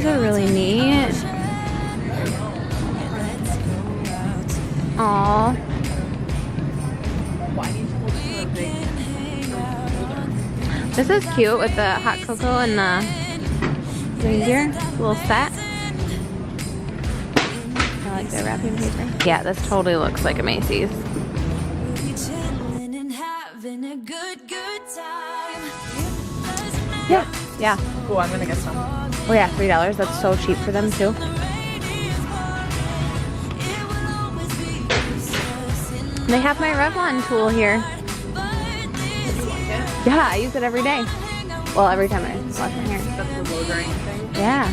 these are really neat. Aww. This is cute with the hot cocoa and the reindeer. Little set. I like their wrapping paper. Yeah, this totally looks like a Macy's. Yeah, yeah. Cool, I'm gonna get some. Oh yeah, $3. That's so cheap for them too. They have my Revlon tool here. Yeah, I use it every day. Well, every time I wash my hair. That's the low drain thing? Yeah.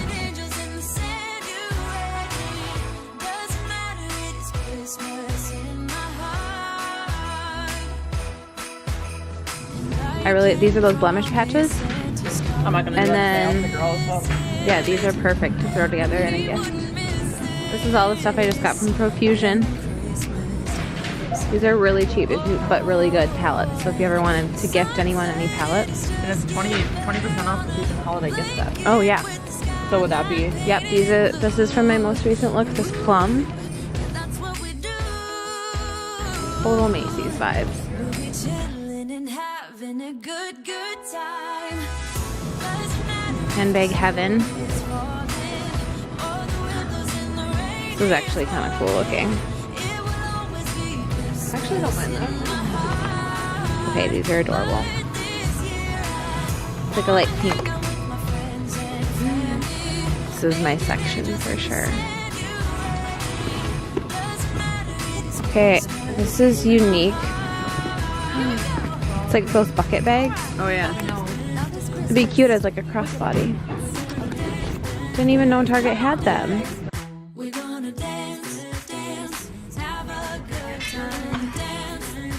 These are those blemish patches. I'm not gonna And do then, the girls, so. yeah, these are perfect to throw together in a gift. This is all the stuff I just got from Profusion. These are really cheap, but really good palettes. So if you ever wanted to gift anyone any palettes. And it's 20% off the Fusion Holiday gift set. Oh yeah. So would that be? Yep, this is from my most recent look, this plum. Total Macy's vibes. Handbag heaven. This is actually kind of cool looking. Actually, I don't mind that. Okay, these are adorable. It's like a light pink. This is my section for sure. Okay, this is unique. It's like those bucket bags. Oh yeah. It'd be cute as like a crossbody. Didn't even know Target had them.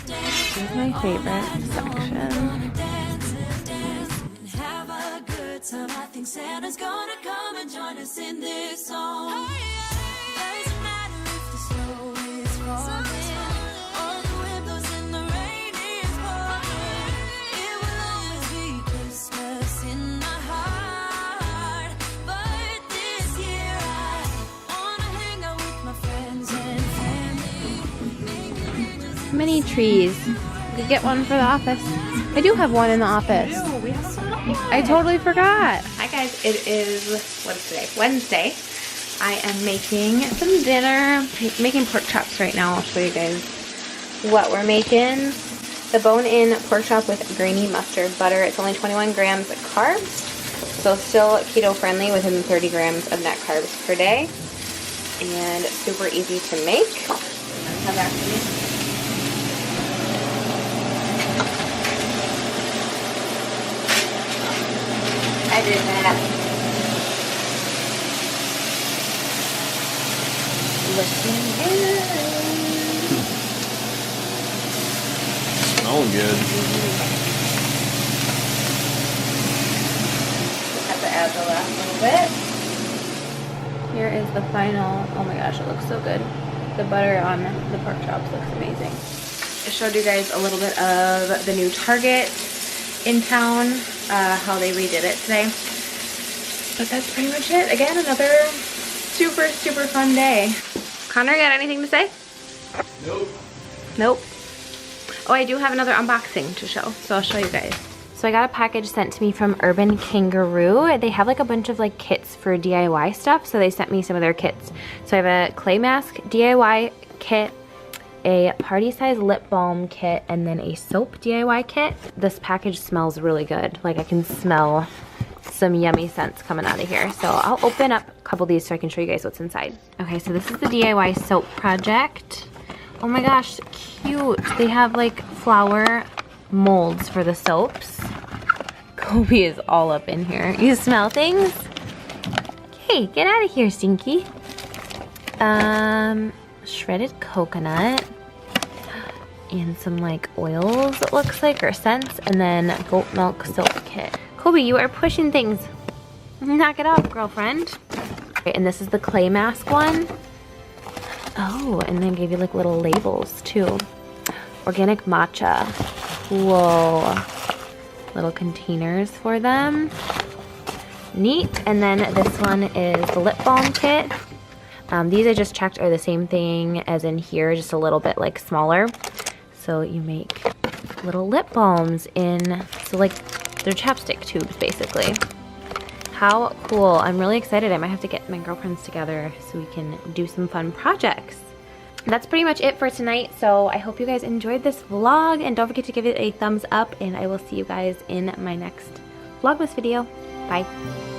This is my favorite section. I think Santa's gonna come and join us in this song. Doesn't matter if the snow is falling or the wind blows and the rain is pouring. It will always be Christmas in my heart. But this year I wanna hang out with my friends and family. Mini trees. You could get one for the office. I do have one in the office. Ew, we have some. I totally forgot. Hi guys, it is, what is today? Wednesday. I am making some dinner. Making pork chops right now. I'll show you guys what we're making. The bone-in pork chop with grainy mustard butter. It's only 21 grams of carbs. So still keto friendly within 30 grams of net carbs per day. And super easy to make. Have that for me. I did that. Listen in. Smelling good. Have to add the last little bit. Here is the final. Oh my gosh, it looks so good. The butter on the pork chops looks amazing. I showed you guys a little bit of the new Target in town. How they redid it today. But that's pretty much it. Again, another super fun day. Connor, you got anything to say? Nope. Nope. Oh, I do have another unboxing to show, so I'll show you guys. So I got a package sent to me from Urban Kangaroo. They have like a bunch of like kits for DIY stuff, so they sent me some of their kits. So I have a clay mask DIY kit, a party size lip balm kit, and then a soap DIY kit. This package smells really good. Like I can smell some yummy scents coming out of here. So I'll open up a couple of these so I can show you guys what's inside. Okay, so this is the DIY soap project. Oh my gosh, cute. They have like flower molds for the soaps. Kobe is all up in here. You smell things? Hey, get out of here, Stinky. Shredded coconut and some like oils, it looks like, or scents, and then goat milk soap kit. Kobe, you are pushing things. Knock it off, girlfriend. Okay, and this is the clay mask one. Oh, and they gave you like little labels too. Organic matcha. Whoa. Little containers for them. neat. And then this one is the lip balm kit. These I just checked are the same thing as in here, just a little bit like smaller. So you make little lip balms in, so like they're chapstick tubes basically. How cool. I'm really excited. I might have to get my girlfriends together so we can do some fun projects. That's pretty much it for tonight. So I hope you guys enjoyed this vlog, and don't forget to give it a thumbs up, and I will see you guys in my next Vlogmas video. Bye.